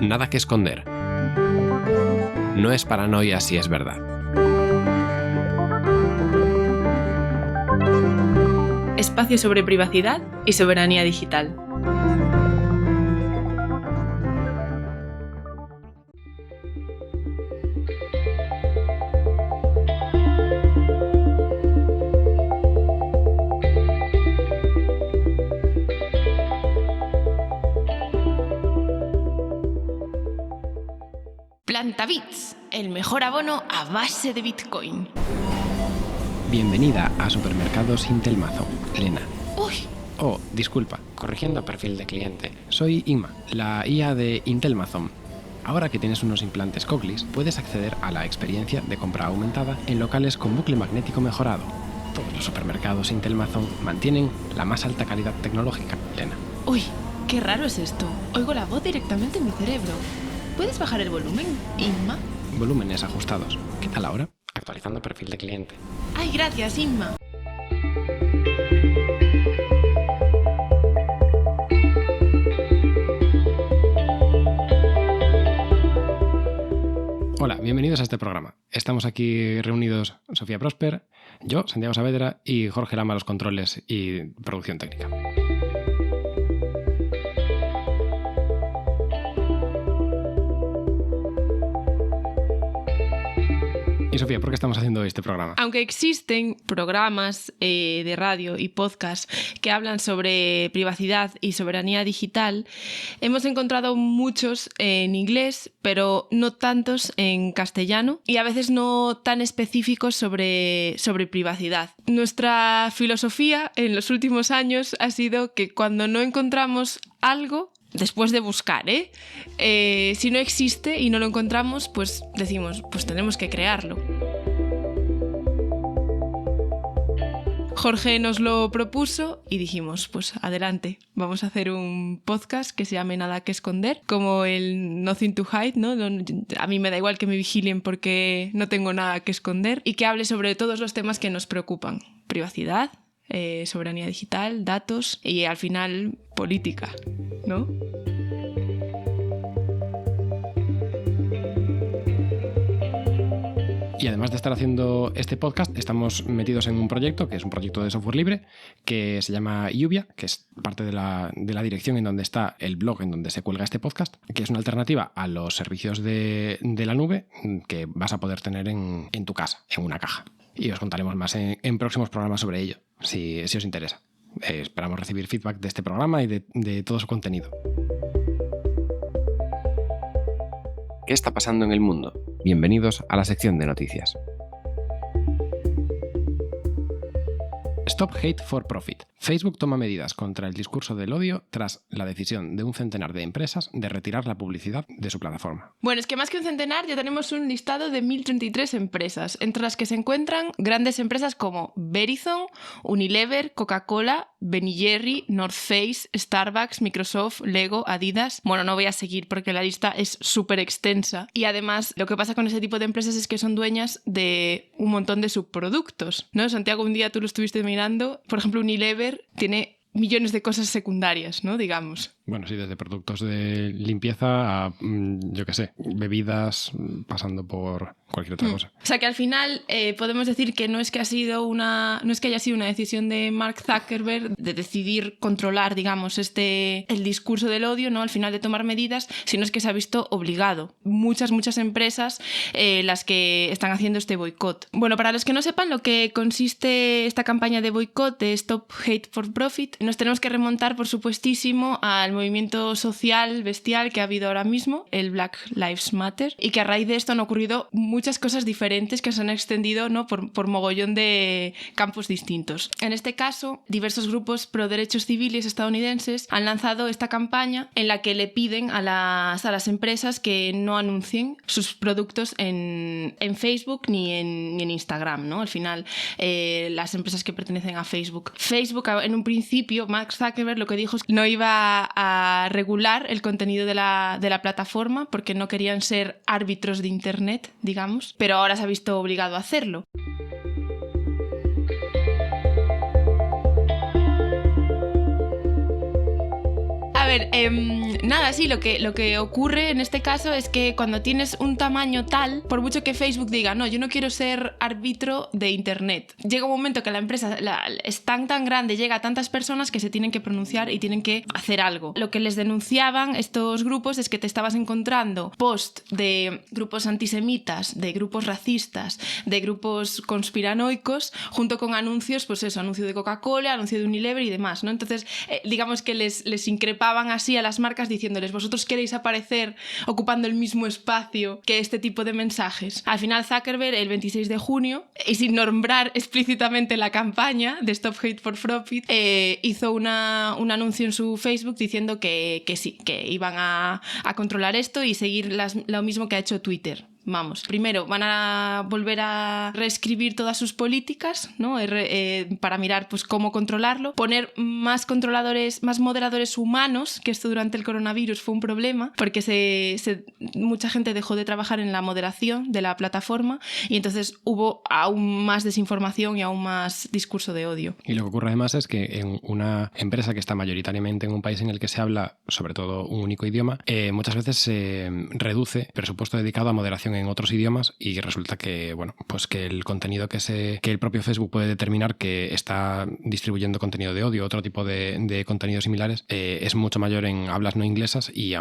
Nada que esconder. No es paranoia si es verdad. Espacio sobre privacidad y soberanía digital. PlantaBits, el mejor abono a base de Bitcoin. Bienvenida a Supermercados Intelmazon, Lena. ¡Uy! Oh, disculpa, corrigiendo perfil de cliente. Soy Inma, la IA de Intelmazon. Ahora que tienes unos implantes Cochlear, puedes acceder a la experiencia de compra aumentada en locales con bucle magnético mejorado. Todos los supermercados Intelmazon mantienen la más alta calidad tecnológica, Lena. ¡Uy! ¡Qué raro es esto! Oigo la voz directamente en mi cerebro. ¿Puedes bajar el volumen, Inma? Volúmenes ajustados. ¿Qué tal ahora? Actualizando perfil de cliente. ¡Ay, gracias, Inma! Hola, bienvenidos a este programa. Estamos aquí reunidos Sofía Prosper, yo, Santiago Saavedra y Jorge Lama, los controles y producción técnica. Y Sofía, ¿por qué estamos haciendo este programa? Aunque existen programas de radio y podcast que hablan sobre privacidad y soberanía digital, hemos encontrado muchos en inglés, pero no tantos en castellano y a veces no tan específicos sobre privacidad. Nuestra filosofía en los últimos años ha sido que cuando no encontramos algo, después de buscar, si no existe y no lo encontramos, pues decimos, pues tenemos que crearlo. Jorge nos lo propuso y dijimos, pues adelante, vamos a hacer un podcast que se llame Nada que esconder, como el Nothing to Hide, ¿no? A mí me da igual que me vigilen porque no tengo nada que esconder, y que hable sobre todos los temas que nos preocupan: privacidad, soberanía digital, datos y al final política, ¿no? Y además de estar haciendo este podcast, estamos metidos en un proyecto que es un proyecto de software libre que se llama Lluvia, que es parte de la dirección en donde está el blog en donde se cuelga este podcast, que es una alternativa a los servicios de la nube que vas a poder tener en tu casa, en una caja. Y os contaremos más en próximos programas sobre ello, si os interesa. Esperamos recibir feedback de este programa y de todo su contenido. ¿Qué está pasando en el mundo? Bienvenidos a la sección de noticias. Stop Hate for Profit. Facebook toma medidas contra el discurso del odio tras la decisión de un centenar de empresas de retirar la publicidad de su plataforma. Bueno, es que más que un centenar ya tenemos un listado de 1.033 empresas, entre las que se encuentran grandes empresas como Verizon, Unilever, Coca-Cola, Ben & Jerry, North Face, Starbucks, Microsoft, Lego, Adidas. Bueno, no voy a seguir porque la lista es súper extensa. Y además, lo que pasa con ese tipo de empresas es que son dueñas de un montón de subproductos, ¿no? Santiago, un día tú lo estuviste mirando. Por ejemplo, Unilever tiene millones de cosas secundarias, ¿no? Digamos. Bueno, sí, desde productos de limpieza a, yo qué sé, bebidas, pasando por cualquier otra cosa. O sea que al final podemos decir que no es que haya sido una decisión de Mark Zuckerberg de decidir controlar, digamos, el discurso del odio, ¿no? Al final de tomar medidas, sino es que se ha visto obligado. Muchas empresas las que están haciendo este boicot. Bueno, para los que no sepan lo que consiste esta campaña de boicot de Stop Hate for Profit, nos tenemos que remontar, por supuestísimo, al movimiento social bestial que ha habido ahora mismo, el Black Lives Matter, y que a raíz de esto han ocurrido muchas cosas diferentes que se han extendido, ¿no? por mogollón de campos distintos. En este caso, diversos grupos pro derechos civiles estadounidenses han lanzado esta campaña en la que le piden a las empresas que no anuncien sus productos en Facebook ni en Instagram, ¿no? Al final, las empresas que pertenecen a Facebook, en un principio, Mark Zuckerberg lo que dijo es que no iba a regular el contenido de la plataforma porque no querían ser árbitros de Internet, digamos, pero ahora se ha visto obligado a hacerlo. ver, nada, sí, lo que ocurre en este caso es que cuando tienes un tamaño tal, por mucho que Facebook diga, no, yo no quiero ser árbitro de Internet, llega un momento que la empresa es tan grande, llega a tantas personas que se tienen que pronunciar y tienen que hacer algo. Lo que les denunciaban estos grupos es que te estabas encontrando post de grupos antisemitas, de grupos racistas, de grupos conspiranoicos, junto con anuncios, pues eso, anuncio de Coca-Cola, anuncio de Unilever y demás, ¿no? Entonces, digamos que les increpaban así a las marcas diciéndoles, vosotros queréis aparecer ocupando el mismo espacio que este tipo de mensajes. Al final Zuckerberg, el 26 de junio, y sin nombrar explícitamente la campaña de Stop Hate for Profit, hizo un anuncio en su Facebook diciendo que sí, que iban a controlar esto y seguir lo mismo que ha hecho Twitter. Vamos, primero van a volver a reescribir todas sus políticas, ¿no? Para mirar pues cómo controlarlo, poner más controladores, más moderadores humanos, que esto durante el coronavirus fue un problema, porque mucha gente dejó de trabajar en la moderación de la plataforma y entonces hubo aún más desinformación y aún más discurso de odio. Y lo que ocurre además es que en una empresa que está mayoritariamente en un país en el que se habla sobre todo un único idioma, muchas veces se reduce presupuesto dedicado a moderación en otros idiomas y resulta que, bueno, pues que el contenido que el propio Facebook puede determinar que está distribuyendo contenido de odio, otro tipo de contenidos similares, es mucho mayor en hablas no inglesas y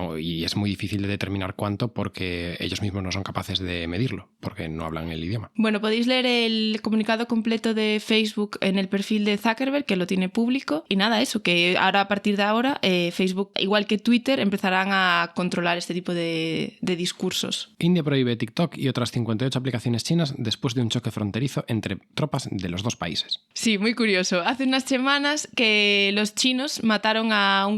es muy difícil de determinar cuánto porque ellos mismos no son capaces de medirlo porque no hablan el idioma. Bueno, podéis leer el comunicado completo de Facebook en el perfil de Zuckerberg, que lo tiene público, y nada, eso, que ahora a partir de ahora Facebook, igual que Twitter, empezarán a controlar este tipo de discursos. India prohíbe TikTok y otras 58 aplicaciones chinas después de un choque fronterizo entre tropas de los dos países. Sí, muy curioso. Hace unas semanas que los chinos mataron a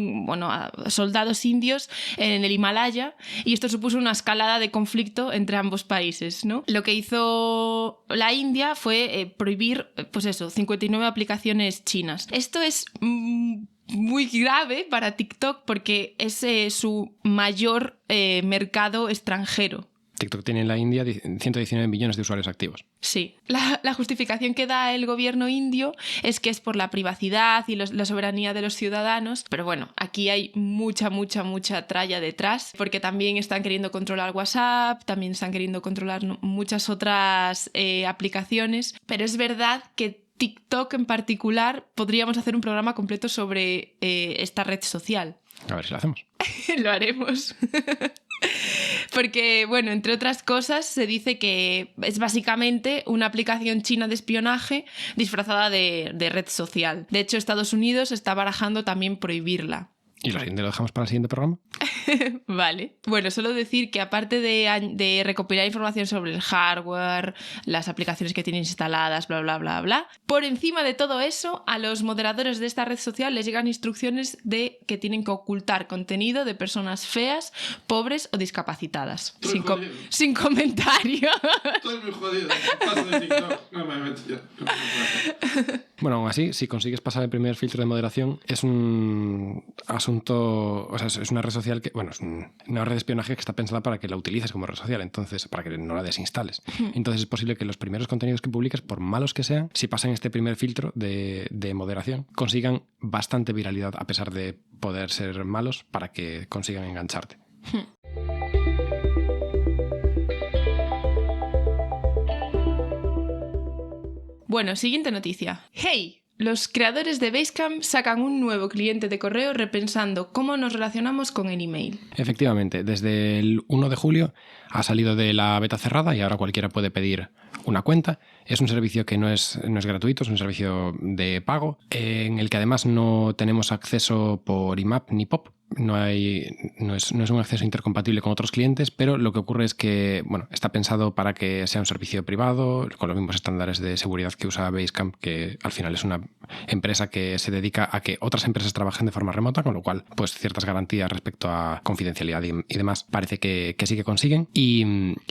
soldados indios en el Himalaya y esto supuso una escalada de conflicto entre ambos países, ¿no? Lo que hizo la India fue prohibir, pues eso, 59 aplicaciones chinas. Esto es muy grave para TikTok porque es su mayor mercado extranjero. TikTok tiene en la India 119 millones de usuarios activos. Sí. La justificación que da el gobierno indio es que es por la privacidad y la soberanía de los ciudadanos, pero bueno, aquí hay mucha tralla detrás, porque también están queriendo controlar WhatsApp, también están queriendo controlar muchas otras aplicaciones, pero es verdad que TikTok en particular podríamos hacer un programa completo sobre esta red social. A ver si lo hacemos. Lo haremos. Porque, bueno, entre otras cosas, se dice que es básicamente una aplicación china de espionaje disfrazada de red social. De hecho, Estados Unidos está barajando también prohibirla. ¿Y lo siguiente lo dejamos para el siguiente programa? Vale. Bueno, solo decir que aparte de recopilar información sobre el hardware, las aplicaciones que tienen instaladas, bla, bla, bla, bla, por encima de todo eso, a los moderadores de esta red social les llegan instrucciones de que tienen que ocultar contenido de personas feas, pobres o discapacitadas. Sin comentario. Estoy muy jodido. Paso de TikTok. No me meto ya. Bueno, aún así, si consigues pasar el primer filtro de moderación, es un asunto, o sea, es una red social que, bueno, es una red de espionaje que está pensada para que la utilices como red social, entonces, para que no la desinstales. Entonces es posible que los primeros contenidos que publiques, por malos que sean, si pasan este primer filtro de moderación, consigan bastante viralidad a pesar de poder ser malos para que consigan engancharte. Bueno, siguiente noticia. ¡Hey! Los creadores de Basecamp sacan un nuevo cliente de correo repensando cómo nos relacionamos con el email. Efectivamente, desde el 1 de julio ha salido de la beta cerrada y ahora cualquiera puede pedir una cuenta. Es un servicio que no es gratuito, es un servicio de pago, en el que además no tenemos acceso por IMAP ni POP. No es un acceso intercompatible con otros clientes, pero lo que ocurre es que, bueno, está pensado para que sea un servicio privado, con los mismos estándares de seguridad que usa Basecamp, que al final es una empresa que se dedica a que otras empresas trabajen de forma remota, con lo cual, pues ciertas garantías respecto a confidencialidad y demás parece que sí que consiguen. Y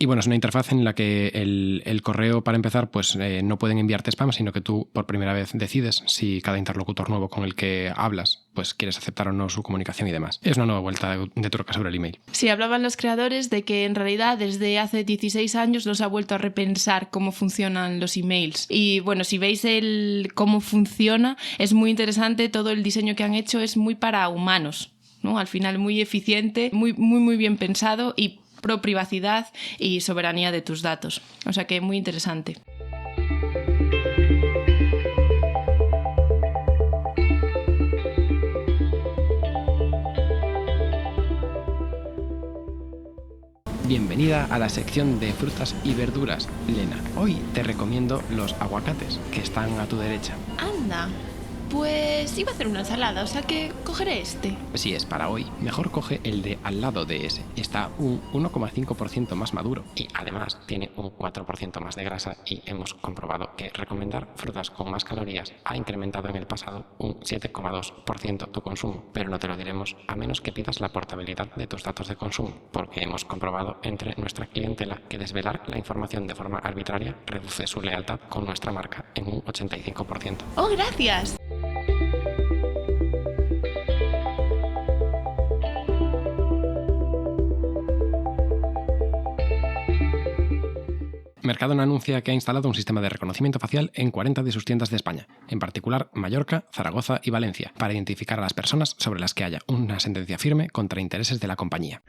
bueno, es una interfaz en la que el correo, para empezar, pues no pueden enviarte spam, sino que tú por primera vez decides si cada interlocutor nuevo con el que hablas, pues quieres aceptar o no su comunicación y demás. Es una nueva vuelta de tuerca sobre el email. Sí, hablaban los creadores de que en realidad desde hace 16 años nos ha vuelto a repensar cómo funcionan los emails. Y bueno, si veis cómo funciona, es muy interesante, todo el diseño que han hecho es muy para humanos, ¿no? Al final muy eficiente, muy bien pensado y pro privacidad y soberanía de tus datos. O sea que muy interesante. Bienvenida a la sección de frutas y verduras, Lena. Hoy te recomiendo los aguacates, que están a tu derecha. Anda, pues iba a hacer una ensalada, o sea que cogeré este. Si es para hoy, mejor coge el de al lado de ese. Está un 1,5% más maduro y además tiene un 4% más de grasa y hemos comprobado que recomendar frutas con más calorías ha incrementado en el pasado un 7,2% tu consumo, pero no te lo diremos a menos que pidas la portabilidad de tus datos de consumo, porque hemos comprobado entre nuestra clientela que desvelar la información de forma arbitraria reduce su lealtad con nuestra marca en un 85%. ¡Oh, gracias! Mercadona anuncia que ha instalado un sistema de reconocimiento facial en 40 de sus tiendas de España, en particular Mallorca, Zaragoza y Valencia, para identificar a las personas sobre las que haya una sentencia firme contra intereses de la compañía.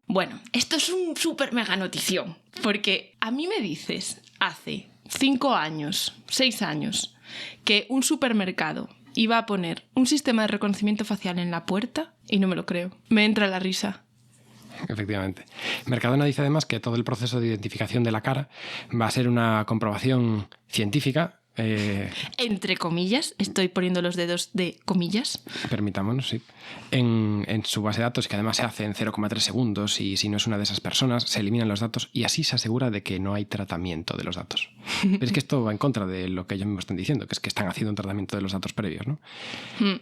Bueno, esto es un súper mega notición, porque a mí me dices hace 5 años, 6 años, que un supermercado iba a poner un sistema de reconocimiento facial en la puerta y no me lo creo. Me entra la risa. Efectivamente. Mercadona dice además que todo el proceso de identificación de la cara va a ser una comprobación científica. Entre comillas, estoy poniendo los dedos de comillas. Permitámonos, sí. En su base de datos, que además se hace en 0,3 segundos y si no es una de esas personas, se eliminan los datos y así se asegura de que no hay tratamiento de los datos. Pero es que esto va en contra de lo que ellos mismos están diciendo, que es que están haciendo un tratamiento de los datos previos, ¿no?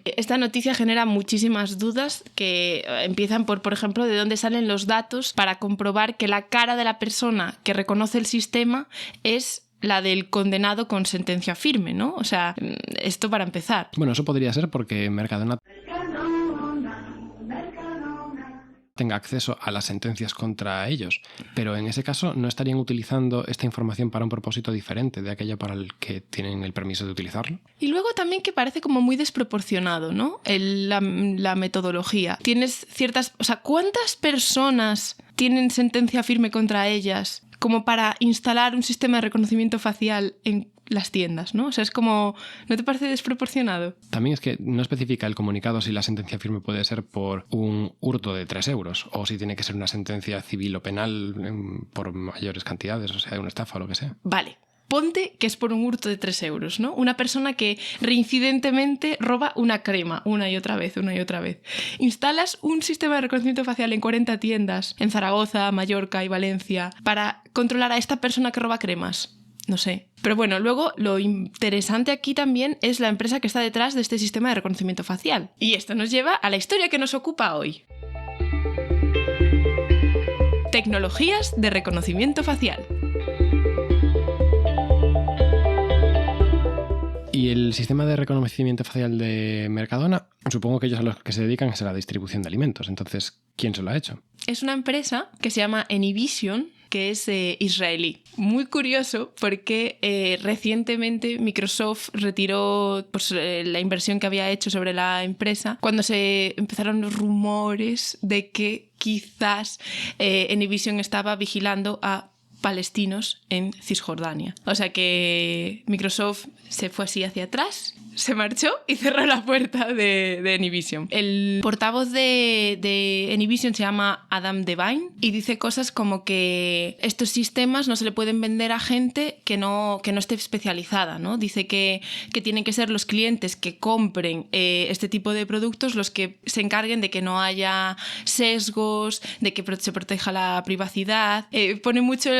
Esta noticia genera muchísimas dudas que empiezan por ejemplo, de dónde salen los datos para comprobar que la cara de la persona que reconoce el sistema es la del condenado con sentencia firme, ¿no? O sea, esto para empezar. Bueno, eso podría ser porque Mercadona tenga acceso a las sentencias contra ellos, pero en ese caso no estarían utilizando esta información para un propósito diferente de aquello para el que tienen el permiso de utilizarlo. Y luego también que parece como muy desproporcionado, ¿no? La metodología. Tienes ciertas... O sea, ¿cuántas personas tienen sentencia firme contra ellas como para instalar un sistema de reconocimiento facial en las tiendas, ¿no? O sea, es como... ¿No te parece desproporcionado? También es que no especifica el comunicado si la sentencia firme puede ser por un hurto de 3 euros o si tiene que ser una sentencia civil o penal por mayores cantidades, o sea, una estafa o lo que sea. Vale. Ponte que es por un hurto de 3 euros, ¿no? Una persona que reincidentemente roba una crema una y otra vez. Instalas un sistema de reconocimiento facial en 40 tiendas, en Zaragoza, Mallorca y Valencia, para controlar a esta persona que roba cremas. No sé. Pero bueno, luego lo interesante aquí también es la empresa que está detrás de este sistema de reconocimiento facial. Y esto nos lleva a la historia que nos ocupa hoy. Tecnologías de reconocimiento facial. Y el sistema de reconocimiento facial de Mercadona, supongo que ellos a los que se dedican es a la distribución de alimentos. Entonces, ¿quién se lo ha hecho? Es una empresa que se llama Anyvision, que es israelí. Muy curioso porque recientemente Microsoft retiró la inversión que había hecho sobre la empresa cuando se empezaron los rumores de que quizás Anyvision estaba vigilando a palestinos en Cisjordania. O sea que Microsoft se fue así hacia atrás, se marchó y cerró la puerta de Anyvision. El portavoz de Anyvision se llama Adam Devine y dice cosas como que estos sistemas no se le pueden vender a gente que no esté especializada, ¿no? Dice que tienen que ser los clientes que compren este tipo de productos los que se encarguen de que no haya sesgos, de que se proteja la privacidad. Pone mucho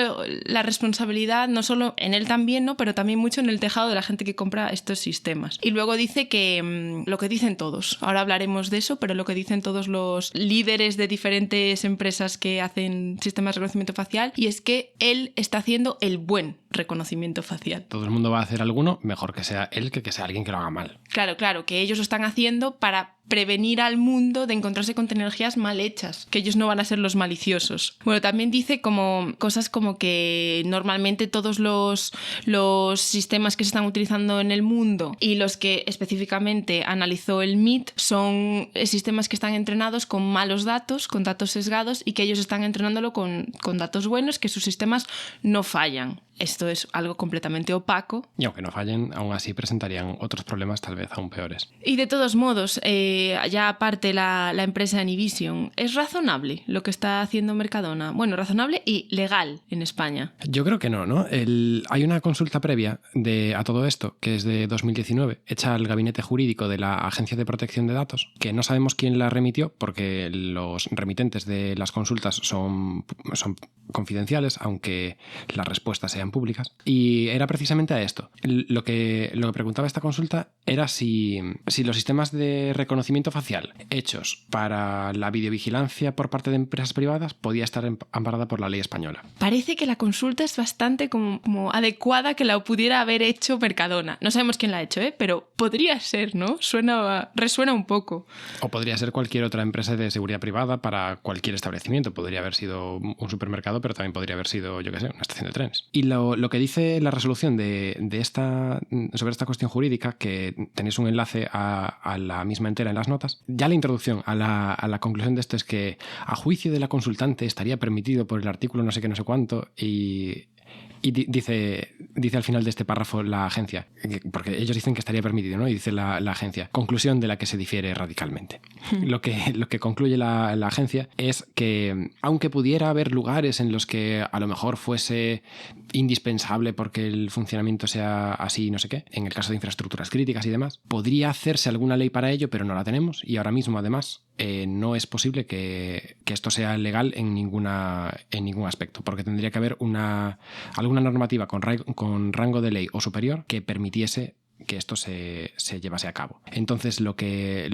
la responsabilidad no solo en él también, ¿no? Pero también mucho en el tejado de la gente que compra estos sistemas. Y luego dice que lo que dicen todos, ahora hablaremos de eso, pero lo que dicen todos los líderes de diferentes empresas que hacen sistemas de reconocimiento facial, y es que él está haciendo el buen reconocimiento facial. Todo el mundo va a hacer alguno, mejor que sea él que sea alguien que lo haga mal. Claro, que ellos lo están haciendo para prevenir al mundo de encontrarse con tecnologías mal hechas, que ellos no van a ser los maliciosos. Bueno, también dice como cosas como que normalmente todos los sistemas que se están utilizando en el mundo y los que específicamente analizó el MIT son sistemas que están entrenados con malos datos, con datos sesgados, y que ellos están entrenándolo con datos buenos, que sus sistemas no fallan. Esto es algo completamente opaco. Y aunque no fallen, aún así presentarían otros problemas tal vez aún peores. Y de todos modos, ya aparte la empresa Anyvision, ¿es razonable lo que está haciendo Mercadona? Bueno, razonable y legal en España. Yo creo que no. Hay una consulta previa a todo esto, que es de 2019, hecha al gabinete jurídico de la Agencia de Protección de Datos, que no sabemos quién la remitió porque los remitentes de las consultas son confidenciales, aunque las respuestas sean públicas. Y era precisamente a esto. Lo que preguntaba esta consulta era si los sistemas de reconocimiento facial hechos para la videovigilancia por parte de empresas privadas podía estar amparada por la ley española. Parece que la consulta es bastante como adecuada que la pudiera haber hecho Mercadona. No sabemos quién la ha hecho, pero podría ser, ¿no? Resuena un poco. O podría ser cualquier otra empresa de seguridad privada para cualquier establecimiento. Podría haber sido un supermercado, pero también podría haber sido, yo qué sé, una estación de trenes. Y lo que dice la resolución sobre esta cuestión jurídica, que tenéis un enlace a la misma entera en las notas, ya la introducción a la conclusión de esto es que a juicio de la consultante estaría permitido por el artículo no sé qué, no sé cuánto, y dice al final de este párrafo la agencia, porque ellos dicen que estaría permitido, ¿no? Y dice la agencia, conclusión de la que se difiere radicalmente. Lo que concluye la agencia es que, aunque pudiera haber lugares en los que a lo mejor fuese indispensable porque el funcionamiento sea así, no sé qué, en el caso de infraestructuras críticas y demás, podría hacerse alguna ley para ello, pero no la tenemos, y ahora mismo, además, no es posible que esto sea legal en ningún aspecto, porque tendría que haber alguna normativa con rango de ley o superior que permitiese que esto se llevase a cabo. Entonces, lo que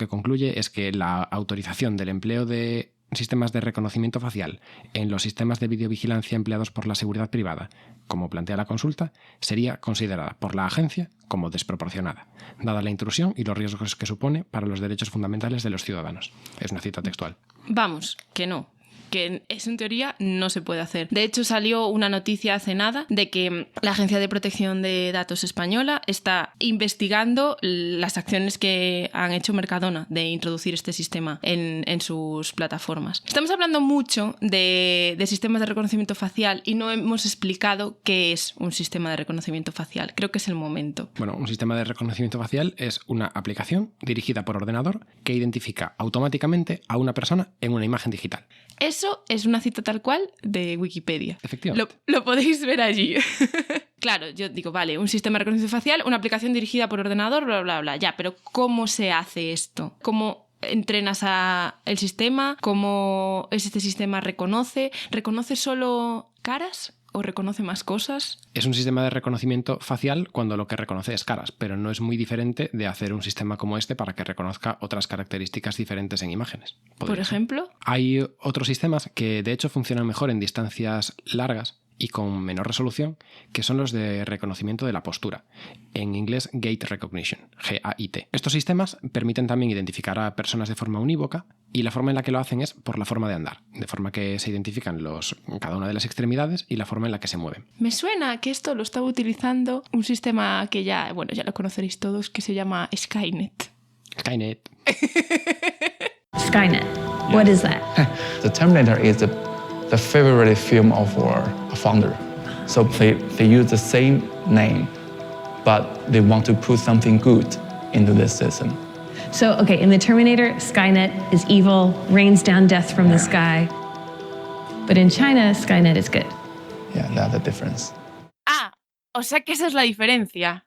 concluye es que la autorización del empleo de sistemas de reconocimiento facial en los sistemas de videovigilancia empleados por la seguridad privada, como plantea la consulta, sería considerada por la agencia como desproporcionada, dada la intrusión y los riesgos que supone para los derechos fundamentales de los ciudadanos. Es una cita textual. Vamos, que no. Que eso en teoría no se puede hacer. De hecho, salió una noticia hace nada de que la Agencia de Protección de Datos española está investigando las acciones que han hecho Mercadona de introducir este sistema en sus plataformas. Estamos hablando mucho de sistemas de reconocimiento facial y no hemos explicado qué es un sistema de reconocimiento facial. Creo que es el momento. Bueno, un sistema de reconocimiento facial es una aplicación dirigida por ordenador que identifica automáticamente a una persona en una imagen digital. Eso es una cita tal cual de Wikipedia. Efectivamente. Lo podéis ver allí. Claro, yo digo, vale, un sistema de reconocimiento facial, una aplicación dirigida por ordenador, bla, bla, bla. Ya, pero ¿cómo se hace esto? ¿Cómo entrenas el sistema? ¿Cómo este sistema reconoce? ¿Reconoce solo caras? ¿O reconoce más cosas? Es un sistema de reconocimiento facial cuando lo que reconoce es caras, pero no es muy diferente de hacer un sistema como este para que reconozca otras características diferentes en imágenes. ¿Por ejemplo? Hay otros sistemas que de hecho funcionan mejor en distancias largas y con menor resolución, que son los de reconocimiento de la postura, en inglés Gait Recognition, G-A-I-T. Estos sistemas permiten también identificar a personas de forma unívoca, y la forma en la que lo hacen es por la forma de andar, de forma que se identifican cada una de las extremidades y la forma en la que se mueven. Me suena que esto lo estaba utilizando un sistema que ya lo conoceréis todos, que se llama Skynet. Skynet. Skynet. What is that? The Terminator is the favorite film of our founder. So they use the same name, but they want to put something good into this system. So, okay, in the Terminator, Skynet is evil, rains down death from the sky. But in China, Skynet is good. Yeah, that's the difference. Ah, o sea que esa es la diferencia.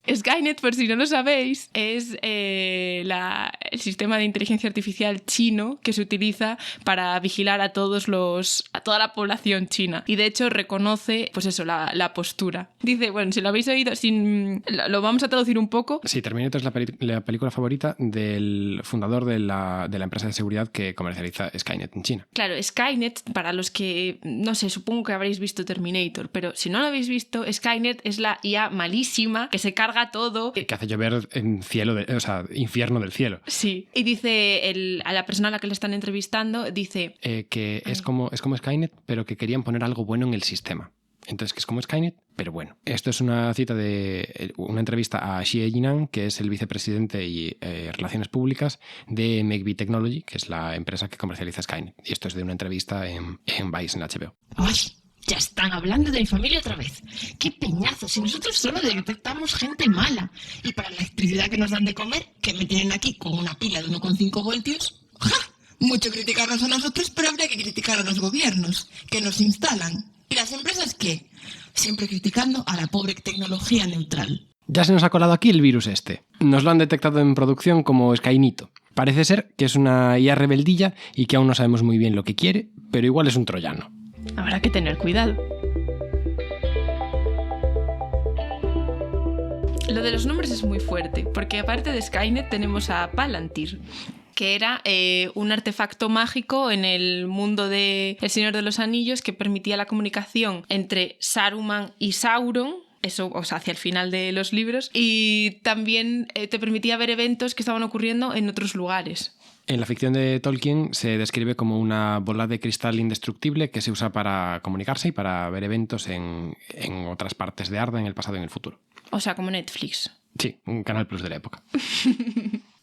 Skynet, por si no lo sabéis, es el sistema de inteligencia artificial chino que se utiliza para vigilar a toda la población china. Y de hecho reconoce, pues eso, la postura. Dice, bueno, si lo habéis oído, lo vamos a traducir un poco. Sí, Terminator es la película favorita del fundador de la empresa de seguridad que comercializa Skynet en China. Claro, Skynet, para los que, no sé, supongo que habréis visto Terminator, pero si no lo habéis visto, Skynet es la IA malísima que se carga apaga todo. Que hace llover en infierno del cielo. Sí. Y dice a la persona a la que le están entrevistando, dice... que es como Skynet, pero que querían poner algo bueno en el sistema. Entonces, que es como Skynet, pero bueno. Esto es una cita de una entrevista a Xie Jinan, que es el vicepresidente y Relaciones Públicas de Make Technology, que es la empresa que comercializa Skynet. Y esto es de una entrevista en Vice, en HBO. ¡Ay! Ya están hablando de mi familia otra vez. ¡Qué peñazo! Si nosotros solo detectamos gente mala. Y para la electricidad que nos dan de comer, que me tienen aquí con una pila de 1,5 voltios... ¡Ja! Mucho criticarnos a nosotros, pero habría que criticar a los gobiernos, que nos instalan. ¿Y las empresas qué? Siempre criticando a la pobre tecnología neutral. Ya se nos ha colado aquí el virus este. Nos lo han detectado en producción como Skynito. Parece ser que es una IA rebeldilla y que aún no sabemos muy bien lo que quiere, pero igual es un troyano. Habrá que tener cuidado. Lo de los nombres es muy fuerte, porque aparte de Skynet tenemos a Palantir, que era un artefacto mágico en el mundo de El Señor de los Anillos que permitía la comunicación entre Saruman y Sauron, eso, o sea, hacia el final de los libros, y también te permitía ver eventos que estaban ocurriendo en otros lugares. En la ficción de Tolkien se describe como una bola de cristal indestructible que se usa para comunicarse y para ver eventos en otras partes de Arda, en el pasado y en el futuro. O sea, como Netflix. Sí, un Canal Plus de la época.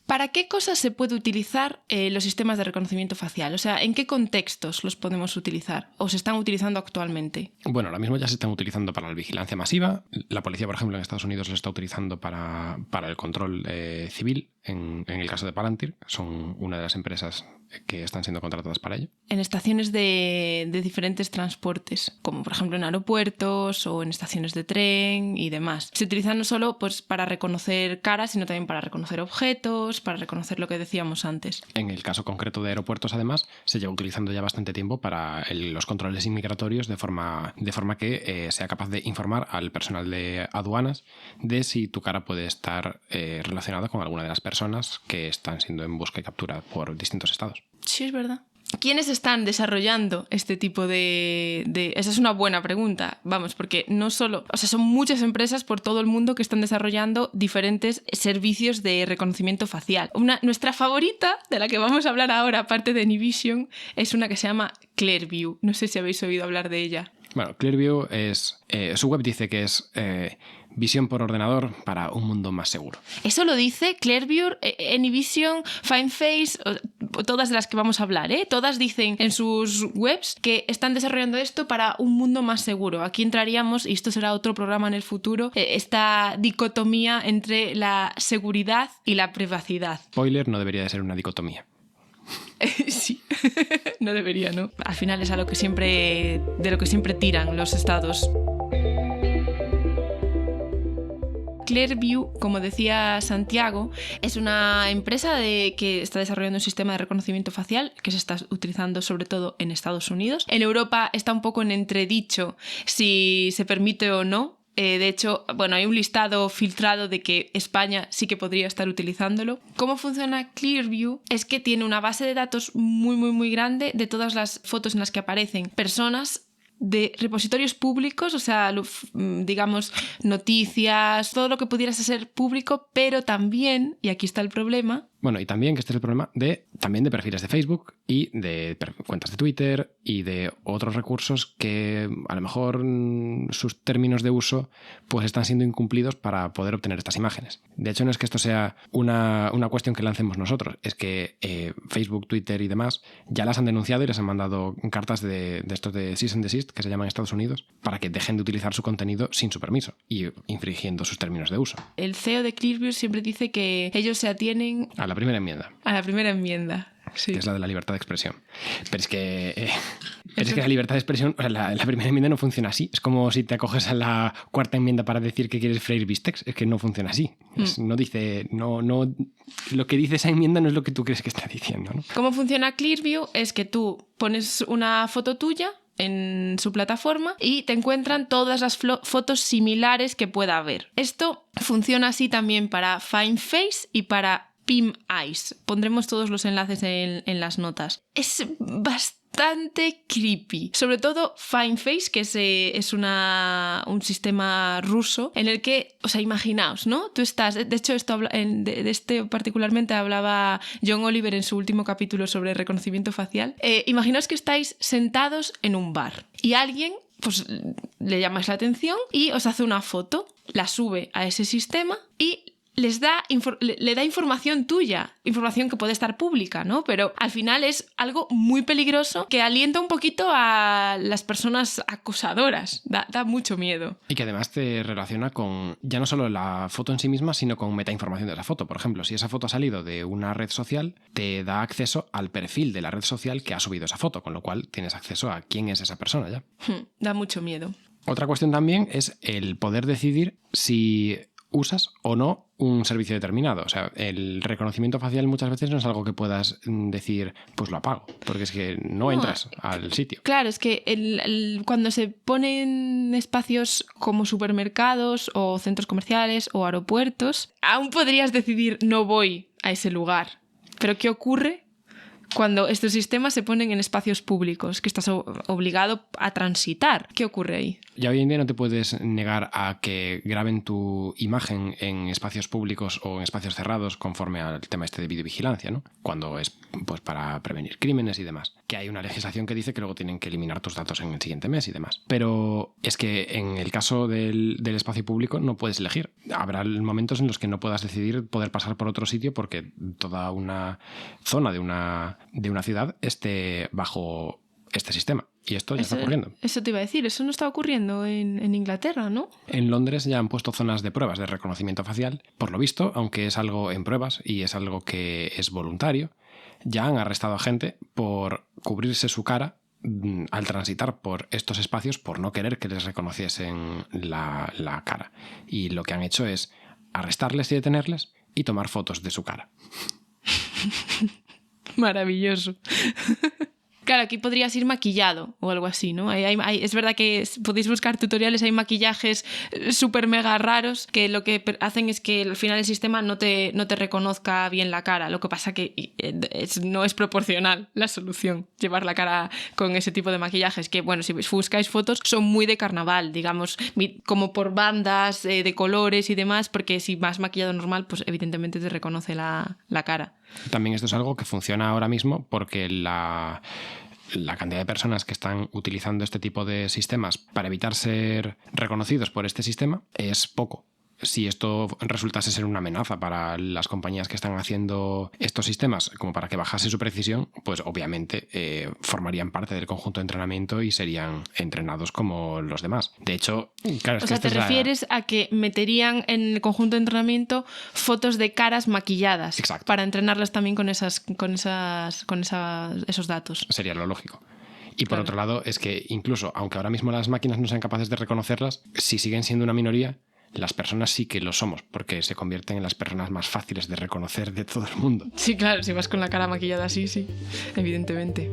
¿Para qué cosas se puede utilizar los sistemas de reconocimiento facial? O sea, ¿en qué contextos los podemos utilizar o se están utilizando actualmente? Bueno, ahora mismo ya se están utilizando para la vigilancia masiva. La policía, por ejemplo, en Estados Unidos lo está utilizando para el control civil. En el caso de Palantir, son una de las empresas que están siendo contratadas para ello. En estaciones de diferentes transportes, como por ejemplo en aeropuertos o en estaciones de tren y demás. Se utiliza no solo pues, para reconocer caras, sino también para reconocer objetos, para reconocer lo que decíamos antes. En el caso concreto de aeropuertos, además, se lleva utilizando ya bastante tiempo para los controles inmigratorios de forma que sea capaz de informar al personal de aduanas de si tu cara puede estar relacionada con alguna de las personas que están siendo en busca y captura por distintos estados. Sí, es verdad. ¿Quiénes están desarrollando este tipo de...? Esa es una buena pregunta, vamos, porque no solo... O sea, son muchas empresas por todo el mundo que están desarrollando diferentes servicios de reconocimiento facial. Nuestra favorita, de la que vamos a hablar ahora, aparte de Anyvision, es una que se llama Clearview. No sé si habéis oído hablar de ella. Bueno, Clearview es... su web dice que es... visión por ordenador para un mundo más seguro. Eso lo dice Clearview, Anyvision, FineFace, todas de las que vamos a hablar, ¿eh? Todas dicen en sus webs que están desarrollando esto para un mundo más seguro. Aquí entraríamos, y esto será otro programa en el futuro, esta dicotomía entre la seguridad y la privacidad. Spoiler, no debería de ser una dicotomía. Sí, no debería, ¿no? Al final es de lo que siempre tiran los estados. Clearview, como decía Santiago, es una empresa que está desarrollando un sistema de reconocimiento facial que se está utilizando sobre todo en Estados Unidos. En Europa está un poco en entredicho si se permite o no. De hecho, bueno, hay un listado filtrado de que España sí que podría estar utilizándolo. ¿Cómo funciona Clearview? Es que tiene una base de datos muy, muy, muy grande de todas las fotos en las que aparecen personas de repositorios públicos, o sea, digamos, noticias, todo lo que pudiera ser público, pero también, y aquí está el problema... Bueno, y también, que este es el problema, también de perfiles de Facebook y de cuentas de Twitter y de otros recursos que a lo mejor sus términos de uso pues están siendo incumplidos para poder obtener estas imágenes. De hecho, no es que esto sea una cuestión que lancemos nosotros, es que Facebook, Twitter y demás ya las han denunciado y les han mandado cartas de estos de cease and desist, que se llaman en Estados Unidos, para que dejen de utilizar su contenido sin su permiso y infringiendo sus términos de uso. El CEO de Clearview siempre dice que ellos se atienen... A la primera enmienda. A la primera enmienda, sí. Que es la de la libertad de expresión. Pero es que la libertad de expresión, o sea, la primera enmienda no funciona así. Es como si te acoges a la cuarta enmienda para decir que quieres freír bistecs. Es que no funciona así. No dice... No, lo que dice esa enmienda no es lo que tú crees que está diciendo, ¿no? ¿Cómo funciona Clearview? Es que tú pones una foto tuya en su plataforma y te encuentran todas las fotos similares que pueda haber. Esto funciona así también para FineFace y para PIM Eyes. Pondremos todos los enlaces en las notas. Es bastante bastante creepy. Sobre todo FindFace, que es un sistema ruso en el que, o sea, imaginaos, ¿no? Tú estás, de hecho, de este particularmente hablaba John Oliver en su último capítulo sobre reconocimiento facial. Imaginaos que estáis sentados en un bar y alguien pues le llamáis la atención y os hace una foto, la sube a ese sistema y le da información tuya, información que puede estar pública, ¿no? Pero al final es algo muy peligroso que alienta un poquito a las personas acosadoras. Da mucho miedo. Y que además te relaciona con ya no solo la foto en sí misma, sino con metainformación de la foto. Por ejemplo, si esa foto ha salido de una red social, te da acceso al perfil de la red social que ha subido esa foto, con lo cual tienes acceso a quién es esa persona ya. Da mucho miedo. Otra cuestión también es el poder decidir si usas o no un servicio determinado. O sea, el reconocimiento facial muchas veces no es algo que puedas decir, pues lo apago, porque es que no entras al sitio. Claro, es que cuando se ponen espacios como supermercados o centros comerciales o aeropuertos, aún podrías decidir no voy a ese lugar. Pero ¿qué ocurre cuando estos sistemas se ponen en espacios públicos que estás obligado a transitar? ¿Qué ocurre ahí? Ya hoy en día no te puedes negar a que graben tu imagen en espacios públicos o en espacios cerrados conforme al tema este de videovigilancia, ¿no? Cuando es pues para prevenir crímenes y demás. Que hay una legislación que dice que luego tienen que eliminar tus datos en el siguiente mes y demás. Pero es que en el caso del espacio público no puedes elegir. Habrá momentos en los que no puedas decidir poder pasar por otro sitio porque toda una zona de una ciudad esté bajo este sistema. Y esto ya está ocurriendo. Eso te iba a decir, eso no está ocurriendo en Inglaterra, ¿no? En Londres ya han puesto zonas de pruebas de reconocimiento facial. Por lo visto, aunque es algo en pruebas y es algo que es voluntario, ya han arrestado a gente por cubrirse su cara al transitar por estos espacios por no querer que les reconociesen la cara. Y lo que han hecho es arrestarles y detenerles y tomar fotos de su cara. Maravilloso. Claro, aquí podrías ir maquillado o algo así, ¿no? Es verdad que podéis buscar tutoriales, hay maquillajes súper mega raros que lo que hacen es que al final el sistema no te reconozca bien la cara. Lo que pasa que no es proporcional la solución, llevar la cara con ese tipo de maquillajes que, bueno, si buscáis fotos son muy de carnaval, digamos, como por bandas de colores y demás, porque si vas maquillado normal, pues evidentemente te reconoce la cara. También esto es algo que funciona ahora mismo porque la cantidad de personas que están utilizando este tipo de sistemas para evitar ser reconocidos por este sistema es poco. Si esto resultase ser una amenaza para las compañías que están haciendo estos sistemas, como para que bajase su precisión, pues obviamente formarían parte del conjunto de entrenamiento y serían entrenados como los demás. De hecho, claro, es o sea, te refieres a que meterían en el conjunto de entrenamiento fotos de caras maquilladas. Exacto. Para entrenarlas también con esos datos. Sería lo lógico. Y por otro lado, es que incluso, aunque ahora mismo las máquinas no sean capaces de reconocerlas, si siguen siendo una minoría, las personas sí que lo somos, porque se convierten en las personas más fáciles de reconocer de todo el mundo. Sí, claro, si vas con la cara maquillada así, sí, evidentemente.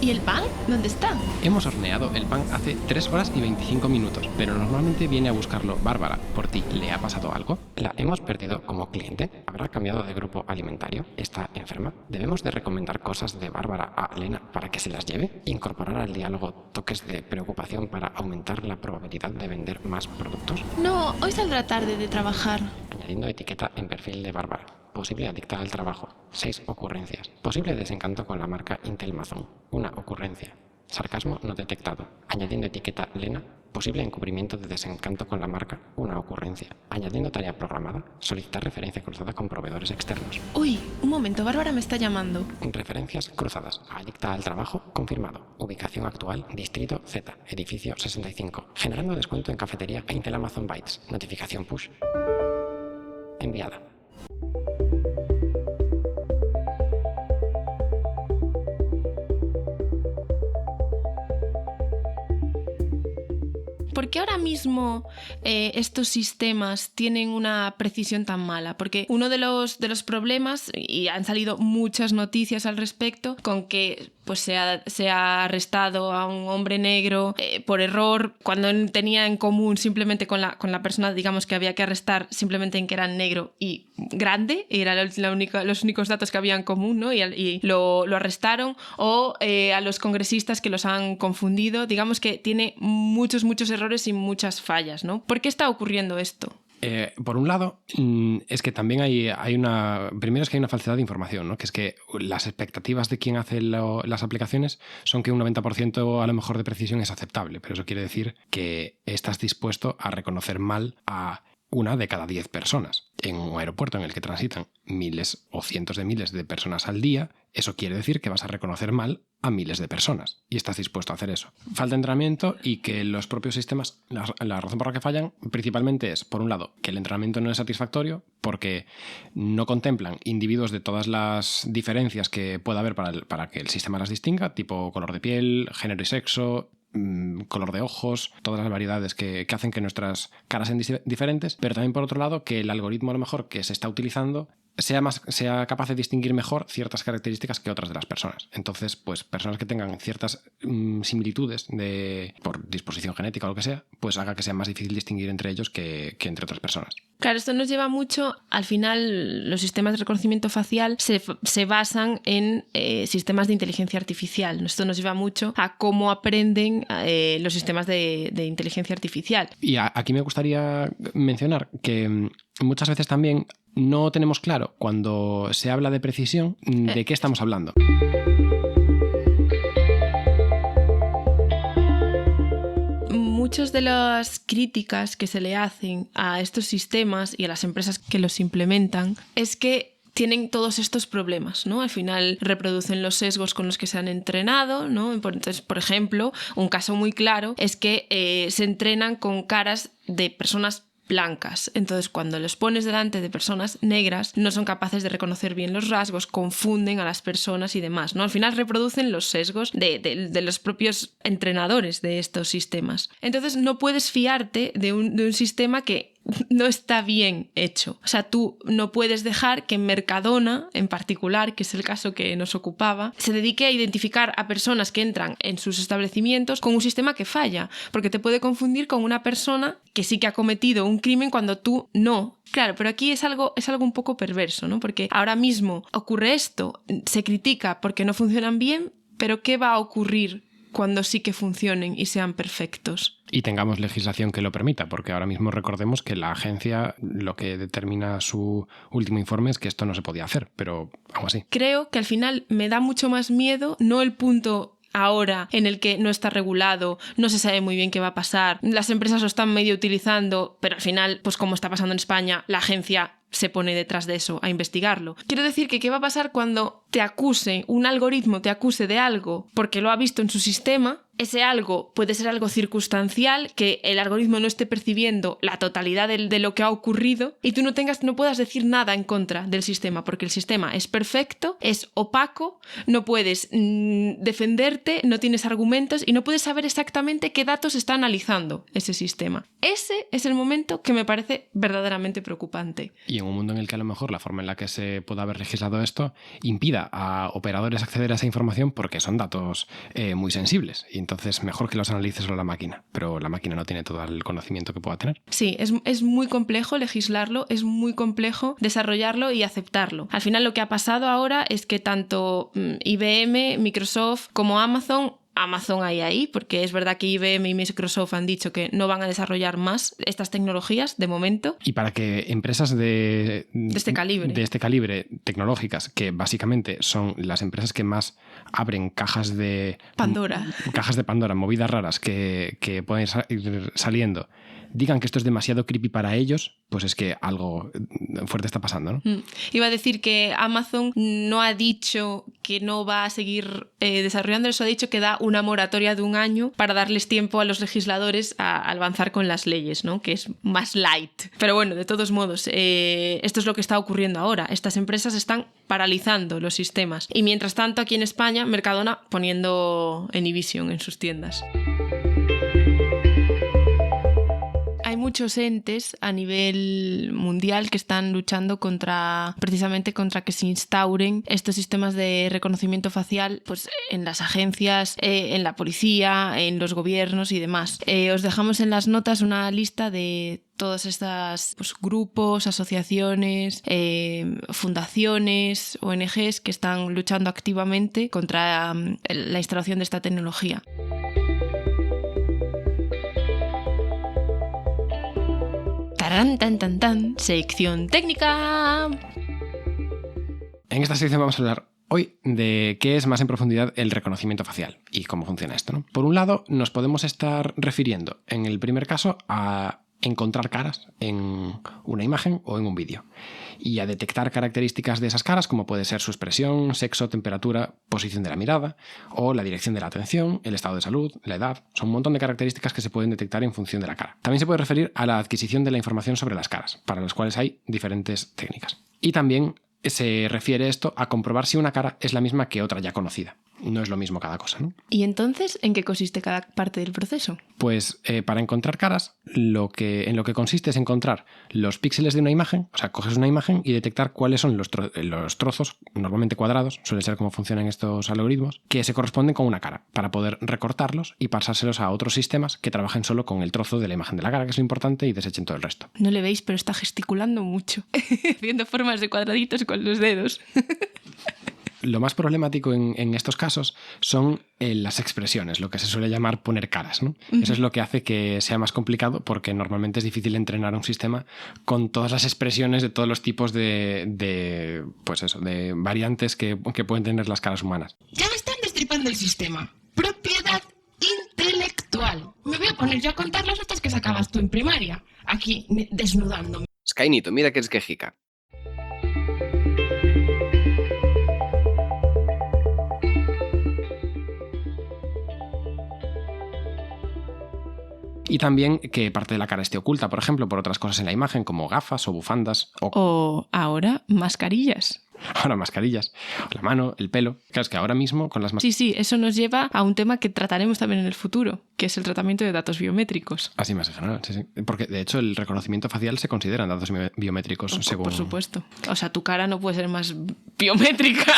¿Y el pan? ¿Dónde está? Hemos horneado el pan hace 3 horas y 25 minutos, pero normalmente viene a buscarlo Bárbara. ¿Por ti le ha pasado algo? ¿La hemos perdido como cliente? ¿Habrá cambiado de grupo alimentario? ¿Está enferma? ¿Debemos de recomendar cosas de Bárbara a Elena para que se las lleve? ¿Incorporar al diálogo toques de preocupación para aumentar la probabilidad de vender más productos? No, hoy saldrá tarde de trabajar. Añadiendo etiqueta en perfil de Bárbara. Posible adicta al trabajo. 6 ocurrencias. Posible desencanto con la marca Intel Amazon. 1 ocurrencia. Sarcasmo no detectado. Añadiendo etiqueta Lena. Posible encubrimiento de desencanto con la marca. 1 ocurrencia. Añadiendo tarea programada. Solicitar referencia cruzada con proveedores externos. Uy, un momento, Bárbara me está llamando. Referencias cruzadas. Adicta al trabajo. Confirmado. Ubicación actual. Distrito Z. Edificio 65. Generando descuento en cafetería Intel Amazon Bytes. Notificación push. Enviada. ¿Por qué ahora mismo estos sistemas tienen una precisión tan mala? Porque uno de los problemas, y han salido muchas noticias al respecto, con que pues se ha arrestado a un hombre negro por error, cuando tenía en común simplemente con la persona, digamos, que había que arrestar simplemente en que era negro y grande, y eran los únicos datos que había en común, ¿no? Y lo arrestaron, o a los congresistas que los han confundido. Digamos que tiene muchos errores y muchas fallas, ¿no? ¿Por qué está ocurriendo esto? Por un lado, es que también hay una... Primero es que hay una falsedad de información, ¿no? Que es que las expectativas de quien hace las aplicaciones son que un 90% a lo mejor de precisión es aceptable, pero eso quiere decir que estás dispuesto a reconocer mal a 1 de cada 10 personas. En un aeropuerto en el que transitan miles o cientos de miles de personas al día, eso quiere decir que vas a reconocer mal a miles de personas y estás dispuesto a hacer eso. Falta entrenamiento y que los propios sistemas, la razón por la que fallan principalmente es, por un lado, que el entrenamiento no es satisfactorio porque no contemplan individuos de todas las diferencias que pueda haber para que el sistema las distinga, tipo color de piel, género y sexo, color de ojos, todas las variedades que hacen que nuestras caras sean diferentes, pero también por otro lado que el algoritmo a lo mejor que se está utilizando sea capaz de distinguir mejor ciertas características que otras de las personas. Entonces, pues personas que tengan ciertas similitudes por disposición genética o lo que sea, pues haga que sea más difícil distinguir entre ellos que entre otras personas. Claro, esto nos lleva mucho, al final los sistemas de reconocimiento facial se basan en sistemas de inteligencia artificial. Esto nos lleva mucho a cómo aprenden los sistemas de inteligencia artificial. Y aquí me gustaría mencionar que muchas veces también no tenemos claro, cuando se habla de precisión, de qué estamos hablando. Muchas de las críticas que se le hacen a estos sistemas y a las empresas que los implementan es que tienen todos estos problemas, ¿no? Al final reproducen los sesgos con los que se han entrenado, ¿no? Entonces, por ejemplo, un caso muy claro es que se entrenan con caras de personas blancas. Entonces, cuando los pones delante de personas negras, no son capaces de reconocer bien los rasgos, confunden a las personas y demás, ¿no? Al final reproducen los sesgos de los propios entrenadores de estos sistemas. Entonces, no puedes fiarte de un sistema que no está bien hecho. O sea, tú no puedes dejar que Mercadona, en particular, que es el caso que nos ocupaba, se dedique a identificar a personas que entran en sus establecimientos con un sistema que falla, porque te puede confundir con una persona que sí que ha cometido un crimen cuando tú no. Claro, pero aquí es algo un poco perverso, ¿no? Porque ahora mismo ocurre esto, se critica porque no funcionan bien, pero ¿qué va a ocurrir cuando sí que funcionen y sean perfectos? Y tengamos legislación que lo permita, porque ahora mismo recordemos que la agencia lo que determina su último informe es que esto no se podía hacer, pero aún así. Creo que al final me da mucho más miedo, no el punto ahora en el que no está regulado, no se sabe muy bien qué va a pasar, las empresas lo están medio utilizando, pero al final, pues como está pasando en España, la agencia se pone detrás de eso a investigarlo. Quiero decir que qué va a pasar cuando un algoritmo te acuse de algo porque lo ha visto en su sistema. Ese algo puede ser algo circunstancial, que el algoritmo no esté percibiendo la totalidad de lo que ha ocurrido y tú no puedas decir nada en contra del sistema, porque el sistema es perfecto, es opaco, no puedes defenderte, no tienes argumentos y no puedes saber exactamente qué datos está analizando ese sistema. Ese es el momento que me parece verdaderamente preocupante. Y en un mundo en el que a lo mejor la forma en la que se pueda haber legislado esto impida a operadores acceder a esa información porque son datos muy sensibles. Y entonces mejor que los analice solo la máquina, pero la máquina no tiene todo el conocimiento que pueda tener. Sí, es muy complejo legislarlo, es muy complejo desarrollarlo y aceptarlo. Al final lo que ha pasado ahora es que tanto IBM, Microsoft como Amazon ahí, porque es verdad que IBM y Microsoft han dicho que no van a desarrollar más estas tecnologías de momento. Y para que empresas de este calibre tecnológicas, que básicamente son las empresas que más abren cajas de Pandora, movidas raras que pueden ir saliendo, digan que esto es demasiado creepy para ellos, pues es que algo fuerte está pasando, ¿no? Iba a decir que Amazon no ha dicho que no va a seguir desarrollando eso, ha dicho que da una moratoria de 1 año para darles tiempo a los legisladores a avanzar con las leyes, ¿no? Que es más light. Pero bueno, de todos modos, esto es lo que está ocurriendo ahora. Estas empresas están paralizando los sistemas. Y mientras tanto, aquí en España, Mercadona poniendo Anyvision en sus tiendas. Hay muchos entes a nivel mundial que están luchando precisamente contra que se instauren estos sistemas de reconocimiento facial pues, en las agencias, en la policía, en los gobiernos y demás. Os dejamos en las notas una lista de todos estos pues, grupos, asociaciones, fundaciones, ONGs que están luchando activamente contra la instalación de esta tecnología. ¡Tarán, tan, tan, tan! Sección técnica. En esta sección vamos a hablar hoy de qué es más en profundidad el reconocimiento facial y cómo funciona esto, ¿no? Por un lado, nos podemos estar refiriendo, en el primer caso, a encontrar caras en una imagen o en un vídeo y a detectar características de esas caras como puede ser su expresión, sexo, temperatura, posición de la mirada o la dirección de la atención, el estado de salud, la edad. Son un montón de características que se pueden detectar en función de la cara. También se puede referir a la adquisición de la información sobre las caras, para las cuales hay diferentes técnicas. Y también se refiere esto a comprobar si una cara es la misma que otra ya conocida. No es lo mismo cada cosa, ¿no? ¿Y entonces en qué consiste cada parte del proceso? Pues para encontrar caras, en lo que consiste es encontrar los píxeles de una imagen, o sea, coges una imagen y detectar cuáles son los trozos, normalmente cuadrados, suele ser cómo funcionan estos algoritmos, que se corresponden con una cara, para poder recortarlos y pasárselos a otros sistemas que trabajen solo con el trozo de la imagen de la cara, que es lo importante, y desechen todo el resto. No le veis, pero está gesticulando mucho, haciendo formas de cuadraditos con los dedos. Lo más problemático en estos casos son las expresiones, lo que se suele llamar poner caras, ¿no? Uh-huh. Eso es lo que hace que sea más complicado porque normalmente es difícil entrenar un sistema con todas las expresiones de todos los tipos de variantes que pueden tener las caras humanas. Ya me están destripando el sistema. Propiedad intelectual. Me voy a poner yo a contar las notas que sacabas tú en primaria. Aquí, desnudándome. Skynito, mira que eres quejica. Y también que parte de la cara esté oculta, por ejemplo, por otras cosas en la imagen, como gafas o bufandas. O ahora, mascarillas. Ahora mascarillas, la mano, el pelo. Claro, es que ahora mismo con las mascarillas... Sí, eso nos lleva a un tema que trataremos también en el futuro, que es el tratamiento de datos biométricos. Así más en general, sí. Porque de hecho el reconocimiento facial se consideran datos biométricos según... Por supuesto. O sea, tu cara no puede ser más biométrica.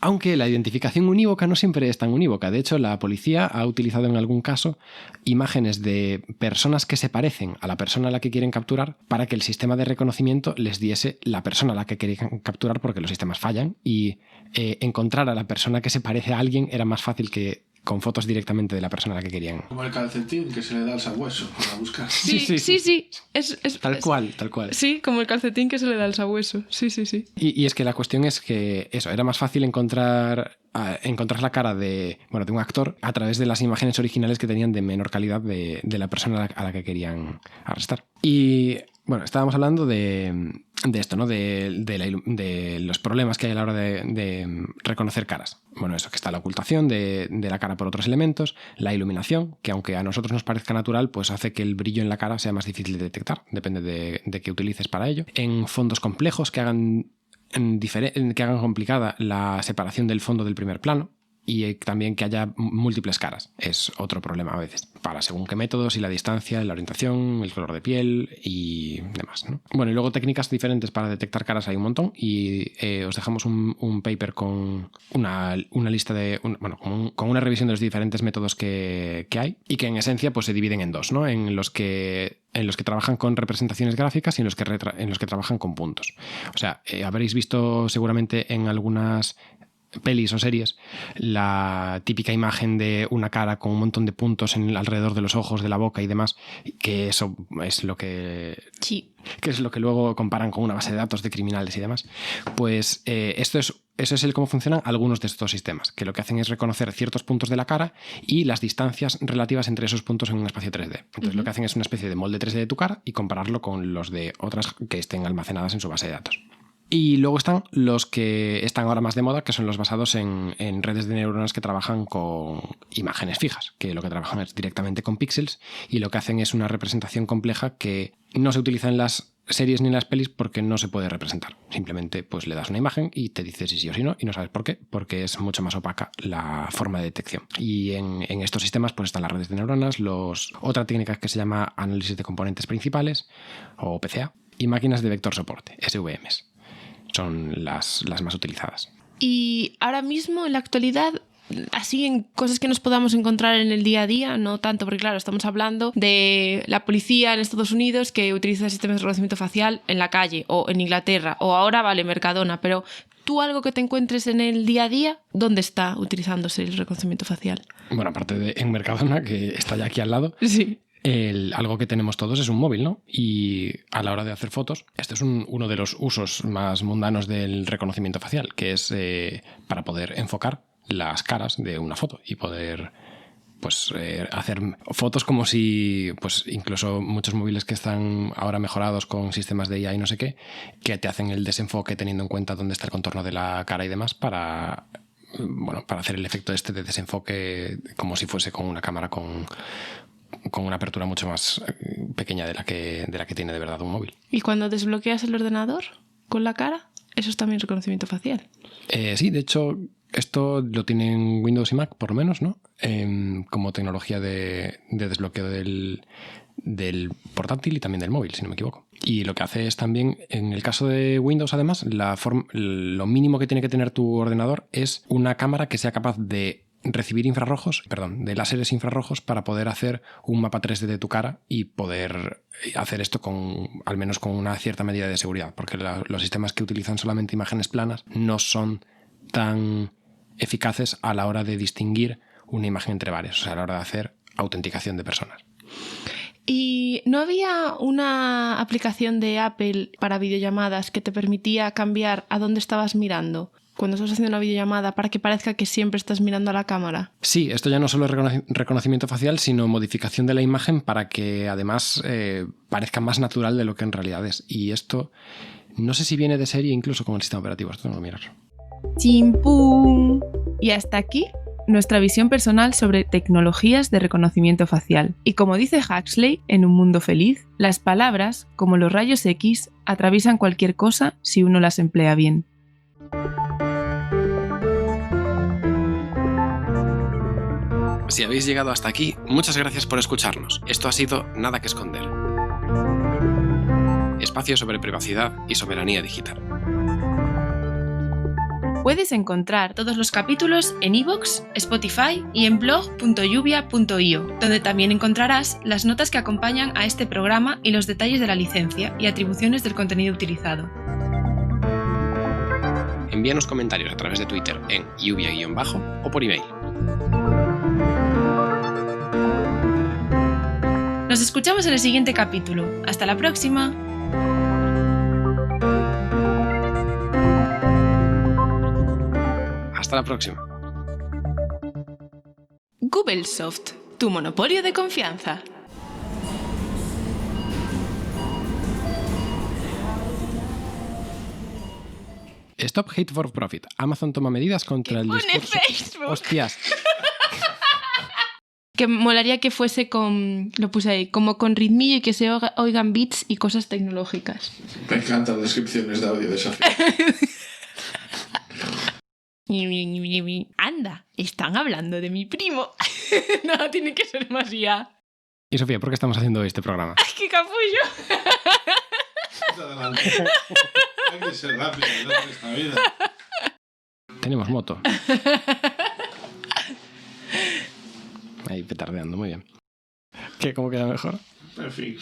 Aunque la identificación unívoca no siempre es tan unívoca. De hecho, la policía ha utilizado en algún caso imágenes de personas que se parecen a la persona a la que quieren capturar para que el sistema de reconocimiento les diese la persona a la que querían capturar, porque los sistemas fallan, y encontrar a la persona que se parece a alguien era más fácil que con fotos directamente de la persona a la que querían. Como el calcetín que se le da al sabueso para buscar. Sí. Es tal cual. Sí, como el calcetín que se le da al sabueso. Sí. Y es que la cuestión es que eso, era más fácil encontrar la cara de un actor a través de las imágenes originales que tenían de menor calidad de la persona a la que querían arrestar. Y bueno, estábamos hablando de esto, ¿no? De los problemas que hay a la hora de reconocer caras. Bueno, eso, que está la ocultación de la cara por otros elementos, la iluminación, que aunque a nosotros nos parezca natural, pues hace que el brillo en la cara sea más difícil de detectar, depende de qué utilices para ello. En fondos complejos que hagan complicada la separación del fondo del primer plano, y también que haya múltiples caras. Es otro problema a veces, para según qué métodos y la distancia, la orientación, el color de piel y demás, ¿no? Bueno, y luego técnicas diferentes para detectar caras hay un montón, y os dejamos un paper con una lista con una revisión de los diferentes métodos que hay, y que en esencia pues se dividen en dos, ¿no? En los que trabajan con representaciones gráficas y en los que trabajan con puntos. O sea, habréis visto seguramente en algunas pelis o series la típica imagen de una cara con un montón de puntos alrededor de los ojos, de la boca y demás, que eso es lo que... Sí. Que es lo que luego comparan con una base de datos de criminales y demás. Pues eso es cómo funcionan algunos de estos sistemas, que lo que hacen es reconocer ciertos puntos de la cara y las distancias relativas entre esos puntos en un espacio 3D. Entonces lo que hacen es una especie de molde 3D de tu cara y compararlo con los de otras que estén almacenadas en su base de datos. Y luego están los que están ahora más de moda, que son los basados en redes de neuronas que trabajan con imágenes fijas, que lo que trabajan es directamente con píxeles, y lo que hacen es una representación compleja que no se utiliza en las series ni en las pelis porque no se puede representar. Simplemente pues le das una imagen y te dice si sí o si no, y no sabes por qué, porque es mucho más opaca la forma de detección. Y en estos sistemas pues están las redes de neuronas, otra técnica que se llama análisis de componentes principales, o PCA, y máquinas de vector soporte, SVMs. Son las más utilizadas. Y ahora mismo, en la actualidad, así en cosas que nos podamos encontrar en el día a día, no tanto, porque claro, estamos hablando de la policía en Estados Unidos que utiliza sistemas de reconocimiento facial en la calle, o en Inglaterra, o ahora, vale, Mercadona, pero tú algo que te encuentres en el día a día, ¿dónde está utilizándose el reconocimiento facial? Bueno, aparte de en Mercadona, que está ya aquí al lado, sí. Algo que tenemos todos es un móvil, ¿no? Y a la hora de hacer fotos, este es uno de los usos más mundanos del reconocimiento facial, que es para poder enfocar las caras de una foto y poder pues hacer fotos como si, pues incluso muchos móviles que están ahora mejorados con sistemas de IA y no sé qué, que te hacen el desenfoque teniendo en cuenta dónde está el contorno de la cara y demás para hacer el efecto este de desenfoque como si fuese con una cámara con una apertura mucho más pequeña de la que tiene de verdad un móvil. ¿Y cuando desbloqueas el ordenador con la cara? Eso es también reconocimiento facial. Sí, de hecho, esto lo tienen Windows y Mac, por lo menos, ¿no? Como tecnología de desbloqueo del portátil y también del móvil, si no me equivoco. Y lo que hace es también, en el caso de Windows, además, lo mínimo que tiene que tener tu ordenador es una cámara que sea capaz de recibir de láseres infrarrojos para poder hacer un mapa 3D de tu cara y poder hacer esto al menos con una cierta medida de seguridad, porque los sistemas que utilizan solamente imágenes planas no son tan eficaces a la hora de distinguir una imagen entre varias, o sea, a la hora de hacer autenticación de personas. ¿Y no había una aplicación de Apple para videollamadas que te permitía cambiar a dónde estabas mirando cuando estás haciendo una videollamada para que parezca que siempre estás mirando a la cámara? Sí, esto ya no solo es reconocimiento facial, sino modificación de la imagen para que además parezca más natural de lo que en realidad es. Y esto no sé si viene de serie incluso con el sistema operativo, esto tengo que mirar. ¡Chimpum! Y hasta aquí nuestra visión personal sobre tecnologías de reconocimiento facial. Y como dice Huxley en Un mundo feliz, las palabras, como los rayos X, atraviesan cualquier cosa si uno las emplea bien. Si habéis llegado hasta aquí, muchas gracias por escucharnos. Esto ha sido Nada que Esconder. Espacio sobre privacidad y soberanía digital. Puedes encontrar todos los capítulos en iVoox, Spotify y en blog.lluvia.io, donde también encontrarás las notas que acompañan a este programa y los detalles de la licencia y atribuciones del contenido utilizado. Envíanos comentarios a través de Twitter en lluvia_ o por email. Nos escuchamos en el siguiente capítulo. ¡Hasta la próxima! Hasta la próxima. Google Soft, tu monopolio de confianza. Stop Hate for Profit. Amazon toma medidas contra el discurso. Facebook? Hostias. Que molaría que fuese lo puse ahí, como con ritmillo y que se oigan beats y cosas tecnológicas. Me encantan descripciones de audio de Sofía. Anda, están hablando de mi primo. No, tiene que ser más ya. Y Sofía, ¿por qué estamos haciendo este programa? ¡Ay, qué capullo! Adelante. Hay que ser rápido en esta vida. Tenemos moto. Ahí petardeando, muy bien. ¿Qué? ¿Cómo queda mejor? En fin.